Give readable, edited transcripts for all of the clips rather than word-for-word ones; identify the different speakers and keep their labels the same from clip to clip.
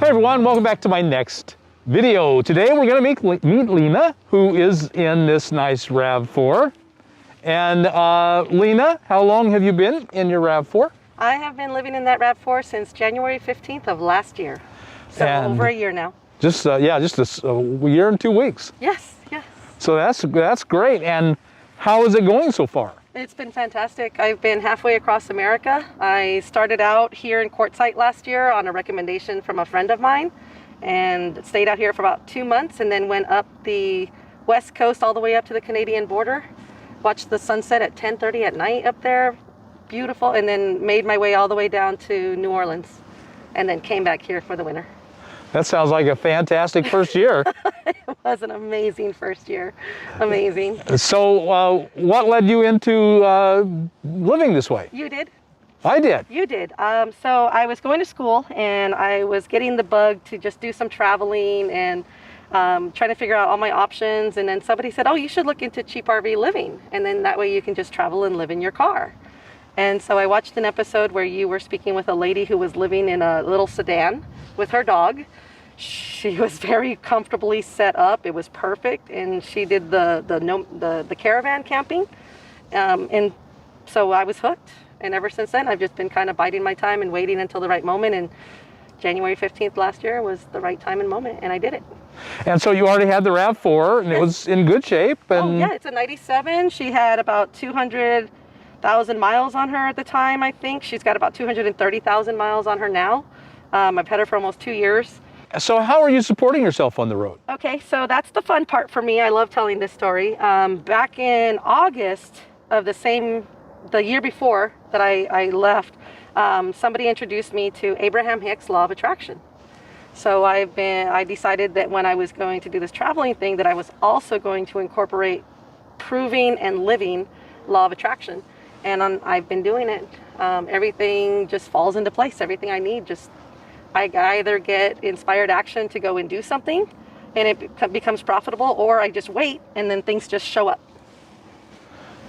Speaker 1: everyone, welcome back to my next video. Today we're going to meet Lina, who is in this nice RAV4. And Lina, how long have you been in your RAV4?
Speaker 2: I have been living in that RAV4 since January 15th of last year. So over a year now. Just
Speaker 1: a year and 2 weeks.
Speaker 2: Yes, yes.
Speaker 1: So that's great. And how is it going so far?
Speaker 2: It's been fantastic. I've been halfway across America. I started out here in Quartzsite last year on a recommendation from a friend of mine and stayed out here for about 2 months and then went up the west coast all the way up to the Canadian border. Watched the sunset at 10:30 at night up there. Beautiful. And then made my way all the way down to New Orleans and then came back here for the winter.
Speaker 1: That sounds like a fantastic first year.
Speaker 2: It was an amazing first year. Amazing.
Speaker 1: So what led you into living this way?
Speaker 2: You did.
Speaker 1: I did.
Speaker 2: You did. So I was going to school and I was getting the bug to just do some traveling and trying to figure out all my options. And then somebody said, oh, you should look into CheapRVLiving. And then that way you can just travel and live in your car. And so I watched an episode where you were speaking with a lady who was living in a little sedan with her dog. She was very comfortably set up. It was perfect, and she did the caravan camping, and so I was hooked. And ever since then, I've just been kind of biding my time and waiting until the right moment. And January 15th last year was the right time and moment, and I did it.
Speaker 1: And so you already had the RAV4, and it was in good shape. And
Speaker 2: oh yeah, it's a '97. She had about 200,000 miles on her at the time, I think. She's got about 230,000 miles on her now. I've had her for almost 2 years.
Speaker 1: So how are you supporting yourself on the road?
Speaker 2: Okay, so that's the fun part for me. I love telling this story. Back in August of the year before that I left, somebody introduced me to Abraham Hicks' Law of Attraction. So I decided that when I was going to do this traveling thing that I was also going to incorporate proving and living Law of Attraction. And I've been doing it. Everything just falls into place. Everything I need I either get inspired action to go and do something and it becomes profitable, or I just wait and then things just show up.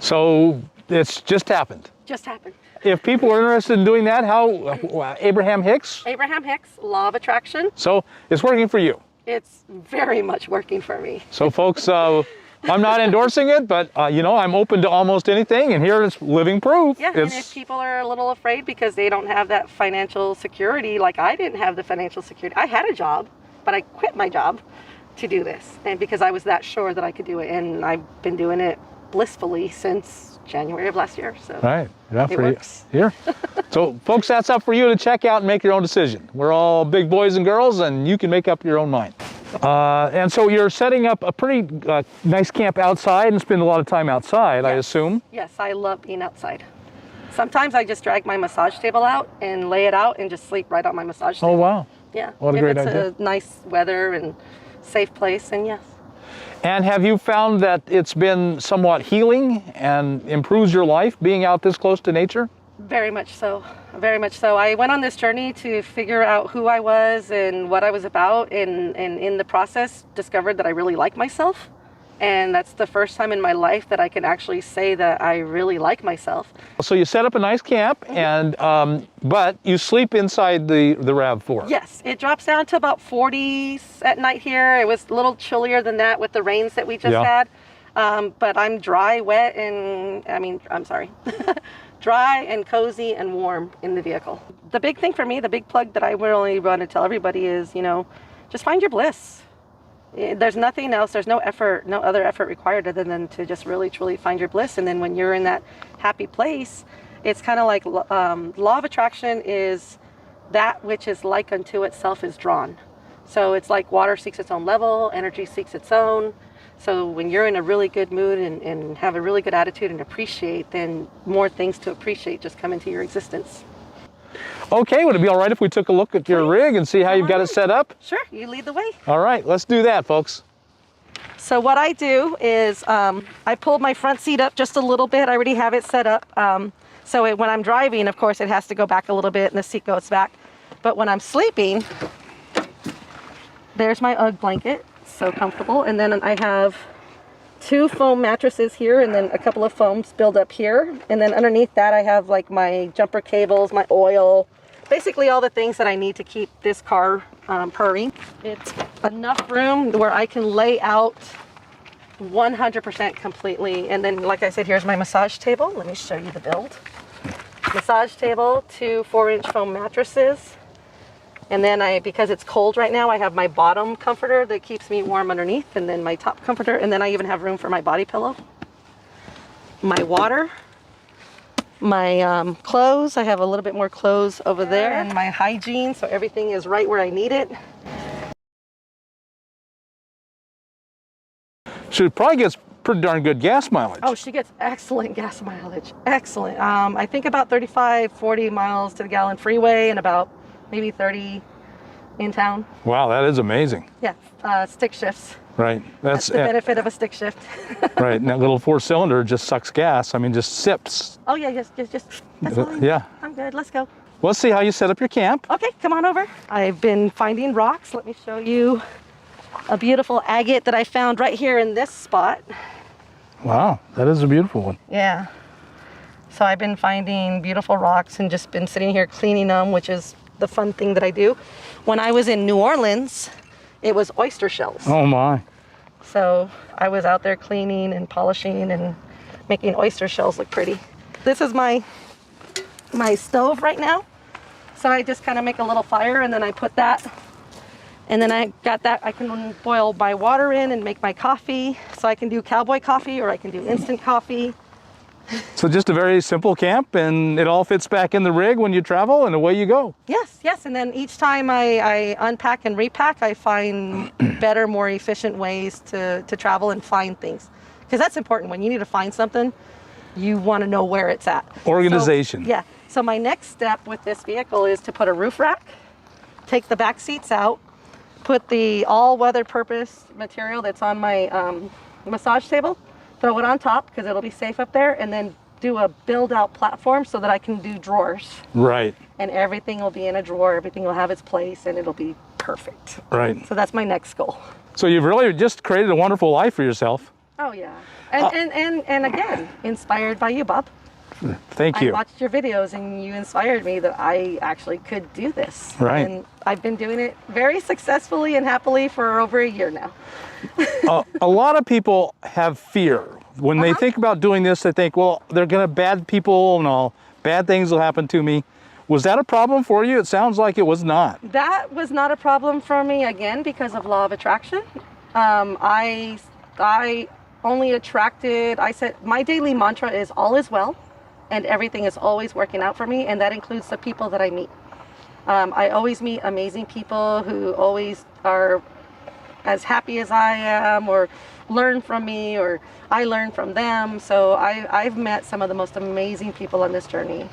Speaker 1: So it's just happened.
Speaker 2: Just happened.
Speaker 1: If people are interested in doing that, how, Abraham Hicks?
Speaker 2: Abraham Hicks, Law of Attraction.
Speaker 1: So it's working for you?
Speaker 2: It's very much working for me.
Speaker 1: So folks, I'm not endorsing it, but you know, I'm open to almost anything, and here it's living proof.
Speaker 2: Yeah, and if people are a little afraid because they don't have that financial security, like I didn't have the financial security. I had a job, but I quit my job to do this, and because I was that sure that I could do it, and I've been doing it blissfully since January of last year. So
Speaker 1: right, yeah,
Speaker 2: it works.
Speaker 1: Here. So folks, that's up for you to check out and make your own decision. We're all big boys and girls, and you can make up your own mind. And so you're setting up a pretty nice camp outside and spend a lot of time outside, yes. I assume?
Speaker 2: Yes, I love being outside. Sometimes I just drag my massage table out and lay it out and just sleep right on my massage table.
Speaker 1: Oh, wow.
Speaker 2: Yeah.
Speaker 1: What a great idea.
Speaker 2: If it's a nice weather and safe place, and yes.
Speaker 1: And have you found that it's been somewhat healing and improves your life being out this close to nature?
Speaker 2: Very much so. Very much so. I went on this journey to figure out who I was and what I was about, and in the process discovered that I really like myself. And that's the first time in my life that I can actually say that I really like myself. So
Speaker 1: you set up a nice camp, and but you sleep inside the RAV4.
Speaker 2: Yes, it drops down to about 40s at night here. It was a little chillier than that with the rains that we just had. But I'm dry, wet, and dry and cozy and warm in the vehicle. The big thing for me, the big plug that I really want to tell everybody is, you know, just find your bliss. There's nothing else, there's no effort, no other effort required other than to just really, truly find your bliss. And then when you're in that happy place, it's kind of like Law of Attraction is that which is like unto itself is drawn. So it's like water seeks its own level, energy seeks its own. So when you're in a really good mood and have a really good attitude and appreciate, then more things to appreciate just come into your existence.
Speaker 1: Okay, would it be all right if we took a look at your rig and see how you've got it set up? Sure,
Speaker 2: you lead the way.
Speaker 1: All right, let's do that, folks.
Speaker 2: So what I do is I pulled my front seat up just a little bit. I already have it set up. So when I'm driving, of course, it has to go back a little bit and the seat goes back. But when I'm sleeping, there's my UGG blanket. So comfortable. And then I have 2 foam mattresses here and then a couple of foams build up here. And then underneath that I have like my jumper cables, my oil, basically all the things that I need to keep this car purring. It's enough room where I can lay out 100% completely. And then, like I said, here's my massage table. Let me show you the build. Massage table, 2 4-inch foam mattresses. And then because it's cold right now, I have my bottom comforter that keeps me warm underneath, and then my top comforter, and then I even have room for my body pillow. My water, my clothes. I have a little bit more clothes over there, and my Hygiene, so everything is right where I need it.
Speaker 1: She probably gets pretty darn good gas mileage.
Speaker 2: Oh, she gets excellent gas mileage. Excellent. I think about 35, 40 miles to the gallon freeway and about maybe 30 in town.
Speaker 1: Wow, that is amazing.
Speaker 2: Yeah, stick shifts.
Speaker 1: Right.
Speaker 2: That's the benefit of a stick shift.
Speaker 1: Right, and that little 4-cylinder just sucks gas. I mean, just sips.
Speaker 2: Oh yeah, just that's fine.
Speaker 1: Yeah.
Speaker 2: I'm good, let's go.
Speaker 1: Let's see how you set up your camp.
Speaker 2: Okay, come on over. I've been finding rocks. Let me show you a beautiful agate that I found right here in this spot.
Speaker 1: Wow, that is a beautiful one.
Speaker 2: Yeah. So I've been finding beautiful rocks and just been sitting here cleaning them, which is the fun thing that I do. When I was in New Orleans, it was oyster shells.
Speaker 1: Oh my.
Speaker 2: So I was out there cleaning and polishing and making oyster shells look pretty. This is my stove right now. So I just kind of make a little fire, and then I put that, and then I got that, I can boil my water in and make my coffee. So I can do cowboy coffee, or I can do instant coffee.
Speaker 1: So just a very simple camp, and it all fits back in the rig when you travel, and away you go.
Speaker 2: Yes, yes. And then each time I unpack and repack, I find better, more efficient ways to travel and find things. Because that's important. When you need to find something, you want to know where it's at.
Speaker 1: Organization.
Speaker 2: So, yeah. So my next step with this vehicle is to put a roof rack, take the back seats out, put the all-weather purpose material that's on my massage table, throw it on top because it'll be safe up there, and then do a build-out platform so that I can do drawers.
Speaker 1: Right.
Speaker 2: And everything will be in a drawer, everything will have its place, and it'll be perfect.
Speaker 1: Right.
Speaker 2: So that's my next goal.
Speaker 1: So you've really just created a wonderful life for yourself.
Speaker 2: Oh yeah. And again, inspired by you, Bob.
Speaker 1: Thank you.
Speaker 2: I watched your videos and you inspired me that I actually could do this.
Speaker 1: Right.
Speaker 2: And I've been doing it very successfully and happily for over a year now.
Speaker 1: A lot of people have fear. When they think about doing this, they think, well, they're gonna bad people and all, bad things will happen to me. Was that a problem for you? It sounds like it was not.
Speaker 2: That was not a problem for me, again, because of law of attraction. I only attracted, I said, my daily mantra is all is well, and everything is always working out for me, and that includes the people that I meet. I always meet amazing people who always are as happy as I am, or learn from me, or I learn from them. So I've met some of the most amazing people on this journey,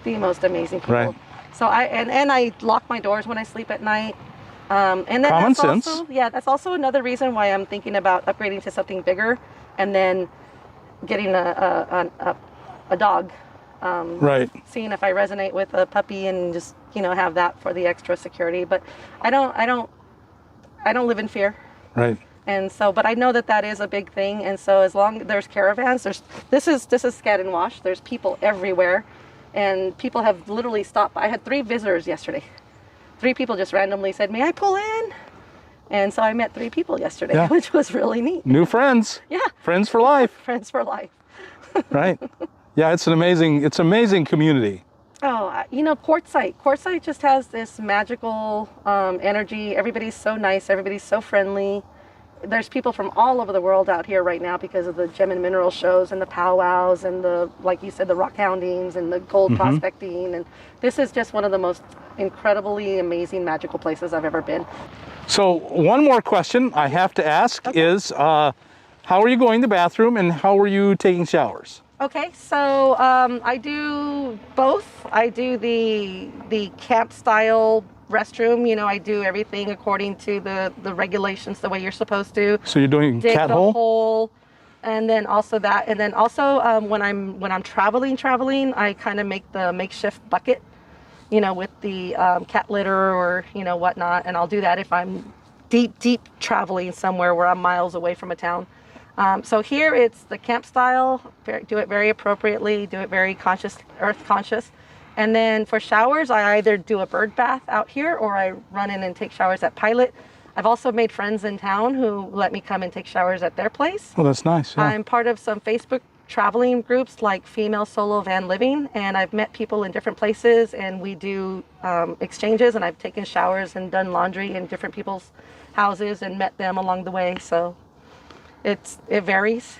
Speaker 2: the most amazing people.
Speaker 1: Right.
Speaker 2: So I lock my doors when I sleep at night. And then
Speaker 1: Common
Speaker 2: that's
Speaker 1: sense.
Speaker 2: Also, yeah, that's also another reason why I'm thinking about upgrading to something bigger, and then getting a dog.
Speaker 1: Right.
Speaker 2: Seeing if I resonate with a puppy, and just have that for the extra security. But I don't live in fear.
Speaker 1: Right.
Speaker 2: And so, but I know that is a big thing. And so, as long there's caravans, this is Scat and Wash. There's people everywhere, and people have literally stopped. I had 3 visitors yesterday. 3 people just randomly said, "May I pull in?" And so I met 3 people yesterday, which was really neat.
Speaker 1: New friends.
Speaker 2: Yeah.
Speaker 1: Friends for life.
Speaker 2: Friends for life.
Speaker 1: Right. Yeah, it's amazing community.
Speaker 2: Oh, Quartzsite just has this magical energy. Everybody's so nice. Everybody's so friendly. There's people from all over the world out here right now because of the gem and mineral shows and the powwows and the, like you said, the rock houndings and the gold prospecting. And this is just one of the most incredibly amazing, magical places I've ever been.
Speaker 1: So one more question I have to ask is, how are you going to the bathroom, and how are you taking showers?
Speaker 2: Okay, so I do both. I do the camp style restroom. I do everything according to the regulations, the way you're supposed to.
Speaker 1: So you're doing
Speaker 2: dig
Speaker 1: cat
Speaker 2: the
Speaker 1: hole?
Speaker 2: hole, and then also that, and then also when I'm traveling, I kind of make the makeshift bucket, with the cat litter or whatnot, and I'll do that if I'm deep traveling somewhere where I'm miles away from a town. So here it's the camp style, do it very appropriately, do it very earth conscious. And then for showers, I either do a bird bath out here or I run in and take showers at Pilot. I've also made friends in town who let me come and take showers at their place.
Speaker 1: Well, that's nice. Yeah.
Speaker 2: I'm part of some Facebook traveling groups like Female Solo Van Living, and I've met people in different places, and we do exchanges, and I've taken showers and done laundry in different people's houses and met them along the way. So it varies.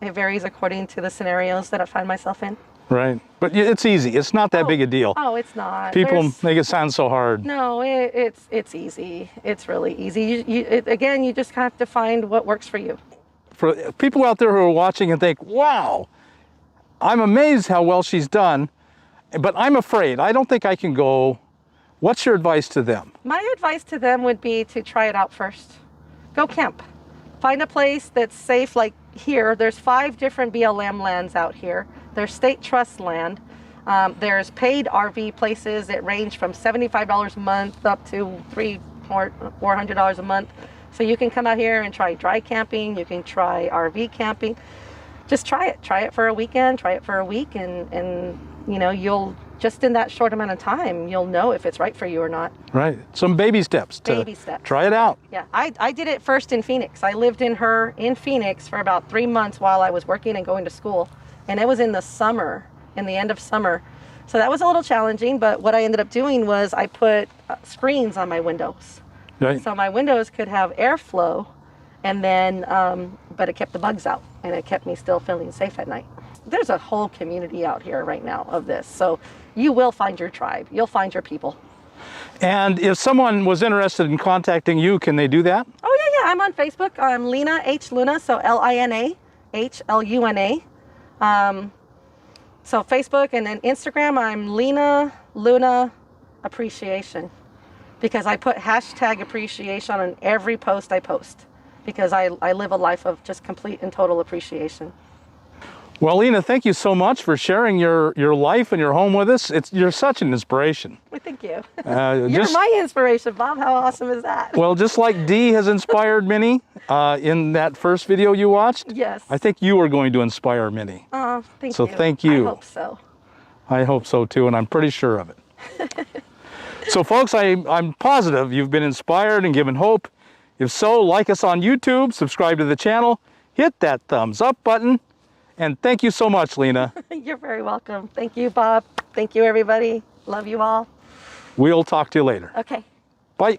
Speaker 2: It varies according to the scenarios that I find myself in.
Speaker 1: Right. But it's easy. It's not that big a deal.
Speaker 2: Oh, it's not.
Speaker 1: People make it sound so hard.
Speaker 2: No, it's easy. It's really easy. Again, you just have to find what works for you.
Speaker 1: For people out there who are watching and think, wow, I'm amazed how well she's done, but I'm afraid. I don't think I can go. What's your advice to them?
Speaker 2: My advice to them would be to try it out first. Go camp. Find a place that's safe. Like here, there's 5 different BLM lands out here. There's state trust land. There's paid RV places that range from $75 a month up to $400 a month. So you can come out here and try dry camping. You can try RV camping. Just try it. Try it for a weekend. Try it for a week, and you know, you'll just in that short amount of time, you'll know if it's right for you or not.
Speaker 1: Right. Some baby steps.
Speaker 2: Baby steps.
Speaker 1: Try it out.
Speaker 2: Yeah. I did it first in Phoenix. I lived in Phoenix for about 3 months while I was working and going to school. And it was in the summer, in the end of summer. So that was a little challenging, but what I ended up doing was I put screens on my windows.
Speaker 1: Right.
Speaker 2: So my windows could have airflow, and then, but it kept the bugs out, and it kept me still feeling safe at night. There's a whole community out here right now of this. So you will find your tribe. You'll find your people.
Speaker 1: And if someone was interested in contacting you, can they do that?
Speaker 2: Oh, yeah. I'm on Facebook. I'm Lina H. Luna, so Lina HLUNA. So Facebook, and then Instagram, I'm Lina Luna Appreciation, because I put hashtag appreciation on every post I post, because I live a life of just complete and total appreciation.
Speaker 1: Well, Lina, thank you so much for sharing your life and your home with us. You're such an inspiration.
Speaker 2: Well, thank you. You're my inspiration, Bob. How awesome is that?
Speaker 1: Well, just like Dee has inspired many in that first video you watched,
Speaker 2: yes,
Speaker 1: I think you are going to inspire many.
Speaker 2: Oh, thank you.
Speaker 1: So thank you.
Speaker 2: I hope so.
Speaker 1: I hope so too, and I'm pretty sure of it. So folks, I'm positive you've been inspired and given hope. If so, like us on YouTube, subscribe to the channel, hit that thumbs up button, and thank you so much, Lina.
Speaker 2: You're very welcome. Thank you, Bob. Thank you, everybody. Love you all.
Speaker 1: We'll talk to you later.
Speaker 2: Okay.
Speaker 1: Bye.